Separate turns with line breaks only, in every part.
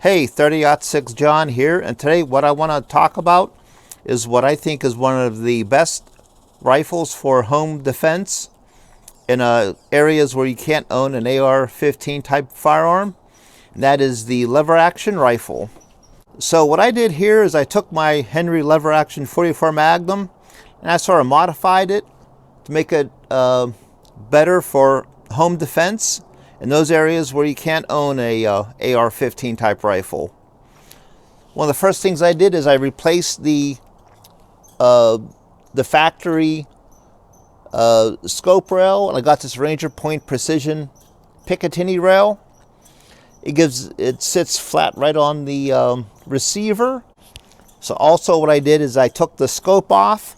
Hey, 30-06 John here, and today what I want to talk about is what I think is one of the best rifles for home defense in areas where you can't own an AR-15 type firearm, and that is the lever action rifle. So what I did here is I took my Henry lever action 44 Magnum and I sort of modified it to make it better for home defense in those areas where you can't own a AR-15 type rifle. One of the first things I did is I replaced the factory scope rail, and I got this Ranger Point Precision Picatinny rail. It sits flat right on the receiver. So also what I did is I took the scope off.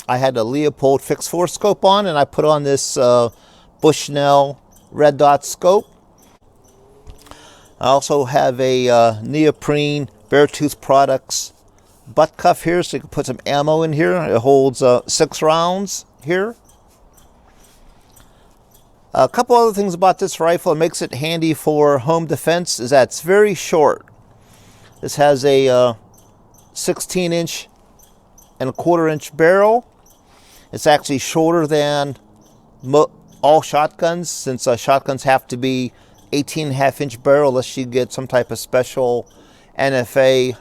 I had a Leopold fixed 4 scope on, and I put on this Bushnell red dot scope. I also have a neoprene Beartooth Products butt cuff here, so you can put some ammo in here. It holds 6 rounds here. A couple other things about this rifle that makes it handy for home defense is that it's very short. This has a 16-inch and a 1/4-inch barrel. It's actually shorter than all shotguns, since shotguns have to be 18.5-inch barrel unless you get some type of special NFA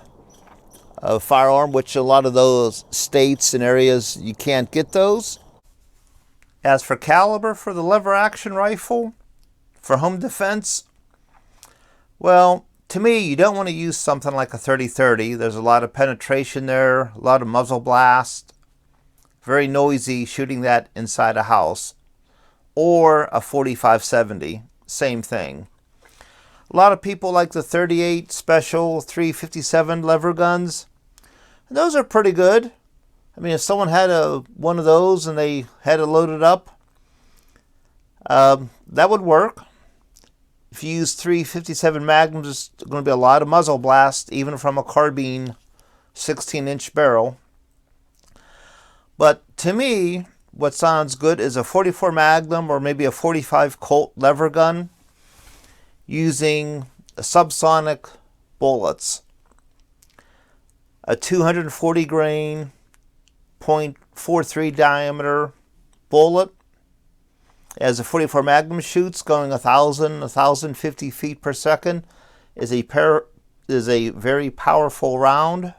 firearm, which a lot of those states and areas you can't get those. As for caliber for the lever action rifle for home defense, well, to me, you don't want to use something like a 30-30. There's a lot of penetration there, a lot of muzzle blast, very noisy shooting that inside a house. Or a 45-70, same thing. A lot of people like the 38 Special 357 lever guns. And those are pretty good. I mean, if someone had one of those and they had it loaded up, that would work. If you use 357 Magnums, there's going to be a lot of muzzle blast, even from a carbine 16-inch barrel. But to me, what sounds good is a 44 Magnum or maybe a 45 Colt lever gun using subsonic bullets. A 240 grain, 0.43 diameter bullet, as a 44 Magnum shoots, going 1,050 feet per second, is a very powerful round.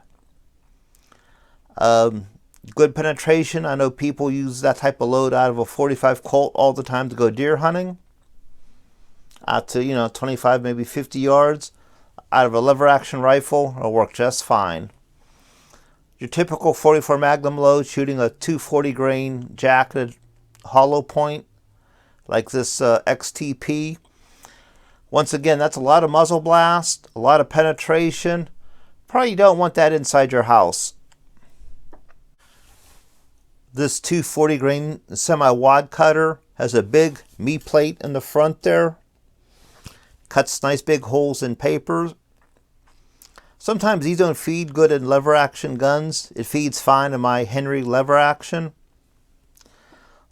Good penetration. I know people use that type of load out of a 45 Colt all the time to go deer hunting. Out to 25, maybe 50 yards. Out of a lever action rifle, it'll work just fine. Your typical 44 Magnum load, shooting a 240 grain jacketed hollow point, like this XTP. Once again, that's a lot of muzzle blast, a lot of penetration. Probably don't want that inside your house. This 240 grain semi-wad cutter has a big meat plate in the front there. Cuts nice big holes in paper. Sometimes these don't feed good in lever action guns. It feeds fine in my Henry lever action.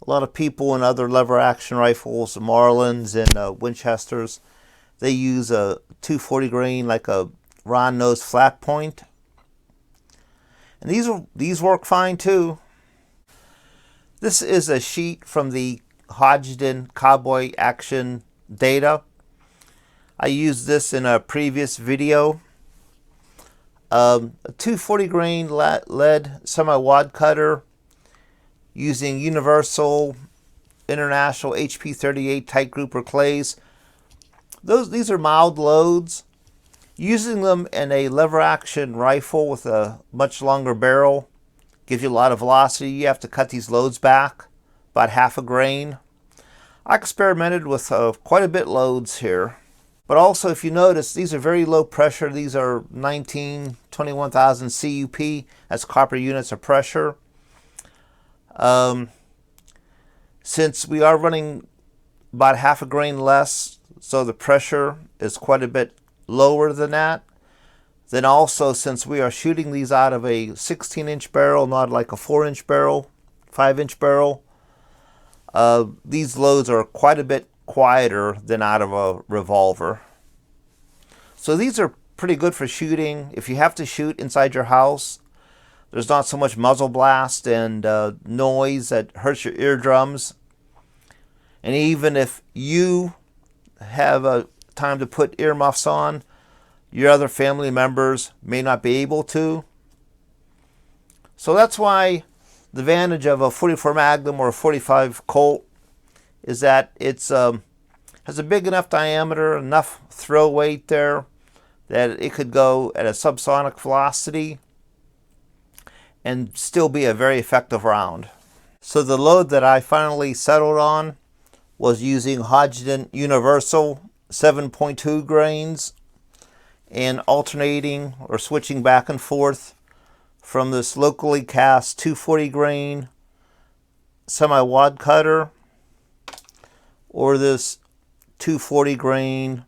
A lot of people in other lever action rifles, Marlins and Winchesters, they use a 240 grain, like a round nose flat point. And these work fine too. This is a sheet from the Hodgdon Cowboy Action Data. I used this in a previous video. A 240 grain lead semi-wad cutter using Universal International HP38 tight grouper clays. These are mild loads. Using them in a lever action rifle with a much longer barrel gives you a lot of velocity. You have to cut these loads back about half a grain. I experimented with quite a bit loads here. But also, if you notice, these are very low pressure. These are 21,000 CUP. That's copper units of pressure. Since we are running about half a grain less, so the pressure is quite a bit lower than that. Then also, since we are shooting these out of a 16-inch barrel, not like a 4-inch barrel, 5-inch barrel, these loads are quite a bit quieter than out of a revolver. So these are pretty good for shooting. If you have to shoot inside your house, there's not so much muzzle blast and noise that hurts your eardrums. And even if you have a time to put earmuffs on, your other family members may not be able to. So that's why the advantage of a 44 Magnum or a 45 Colt is that it's has a big enough diameter, enough throw weight there that it could go at a subsonic velocity and still be a very effective round. So the load that I finally settled on was using Hodgdon Universal 7.2 grains and alternating or switching back and forth from this locally cast 240 grain semi-wad cutter or this 240 grain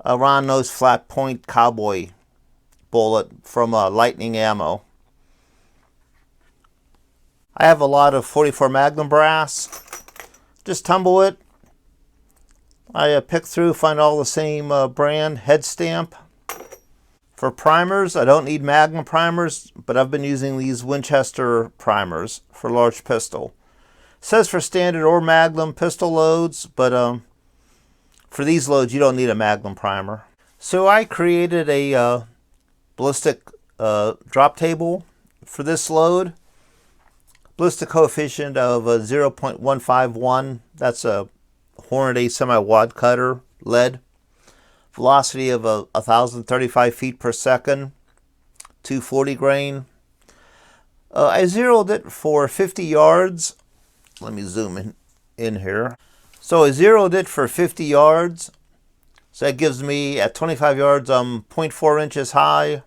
round nose flat point cowboy bullet from Lightning Ammo. I have a lot of 44 Magnum brass. Just tumble it. I pick through, find all the same brand head stamp. For primers, I don't need Magnum primers, but I've been using these Winchester primers for large pistol. It says for standard or Magnum pistol loads, but for these loads you don't need a Magnum primer. So I created a ballistic drop table for this load. Ballistic coefficient of 0.151. That's a Hornady semi-wad cutter lead. Velocity of 1,035 feet per second. 240 grain. I zeroed it for 50 yards. Let me zoom in here. So I zeroed it for 50 yards. So that gives me at 25 yards, 0.4 inches high.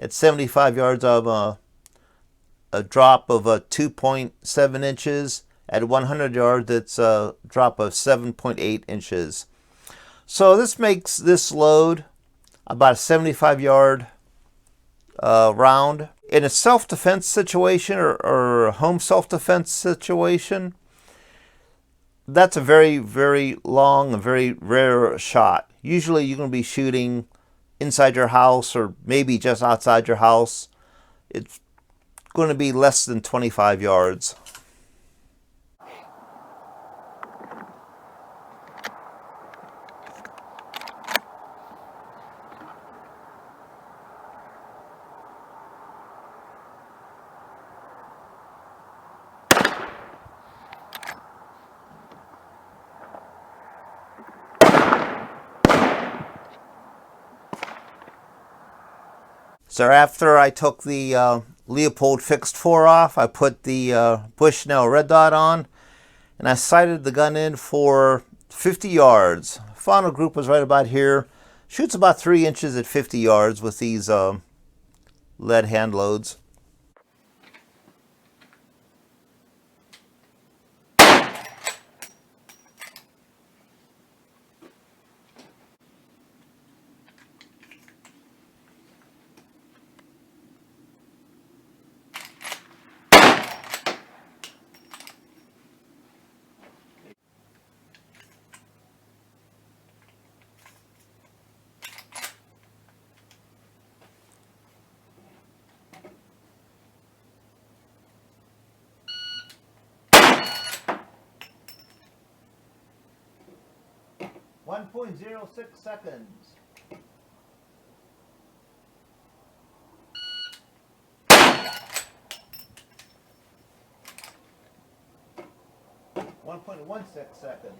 At 75 yards, a drop of 2.7 inches. At 100 yards, it's a drop of 7.8 inches. So this makes this load about a 75 yard round. In a self-defense situation or a home self-defense situation, that's a very, very long and very rare shot. Usually you're going to be shooting inside your house or maybe just outside your house. It's going to be less than 25 yards. So after I took the Leopold fixed 4 off, I put the Bushnell red dot on, and I sighted the gun in for 50 yards. Final group was right about here. Shoots about 3 inches at 50 yards with these lead hand loads. .06 seconds. .16 seconds.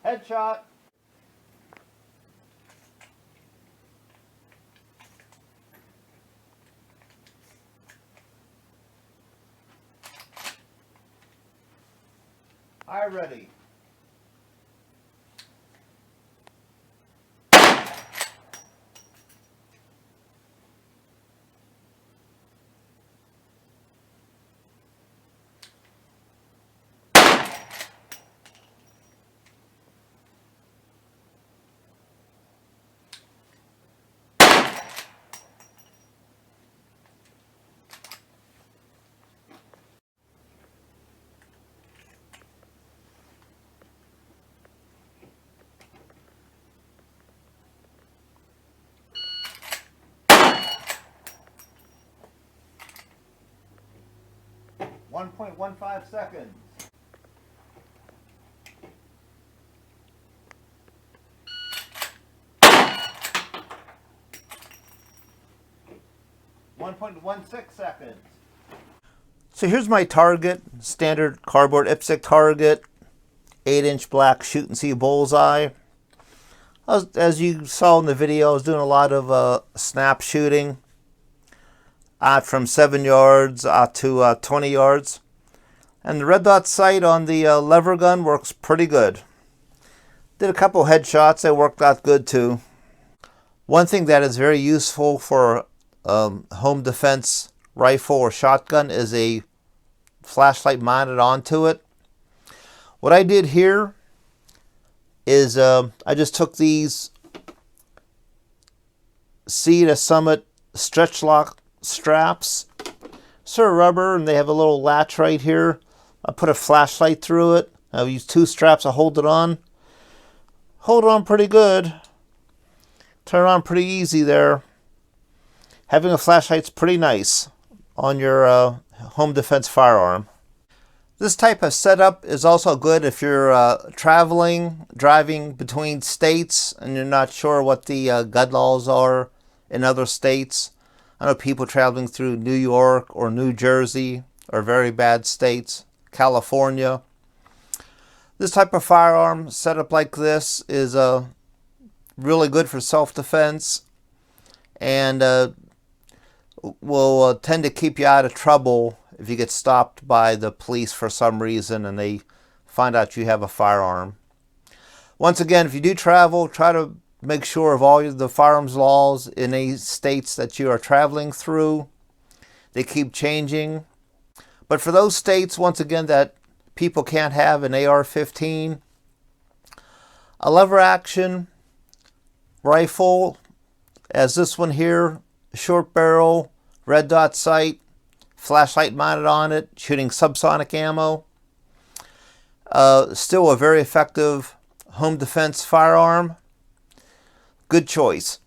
Headshot. Eye ready. 1.15 seconds. .16 seconds. So here's my target, standard cardboard IPSC target, 8-inch black shoot and see bullseye. As you saw in the video, I was doing a lot of snap shooting from 7 yards to 20 yards. And the red dot sight on the lever gun works pretty good. Did a couple headshots, they worked out good too. One thing that is very useful for home defense rifle or shotgun is a flashlight mounted onto it. What I did here is I just took these Sea to Summit stretch lock straps, sort of rubber, and they have a little latch right here. I put a flashlight through it. I use 2 straps to hold it on. Hold it on pretty good. Turn it on pretty easy there. Having a flashlight's pretty nice on your home defense firearm. This type of setup is also good if you're driving between states and you're not sure what the gun laws are in other states. I know people traveling through New York or New Jersey are very bad states, California. This type of firearm setup like this is really good for self-defense and will tend to keep you out of trouble if you get stopped by the police for some reason and they find out you have a firearm. Once again, if you do travel, try to make sure of all the firearms laws in any states that you are traveling through. They keep changing. But for those states, once again, that people can't have an AR-15, a lever action rifle, as this one here, short barrel, red dot sight, flashlight mounted on it, shooting subsonic ammo. Still a very effective home defense firearm. Good choice.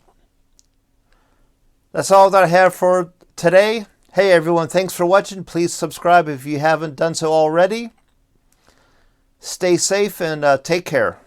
That's all that I have for today. Hey everyone, thanks for watching. Please subscribe if you haven't done so already. Stay safe and take care.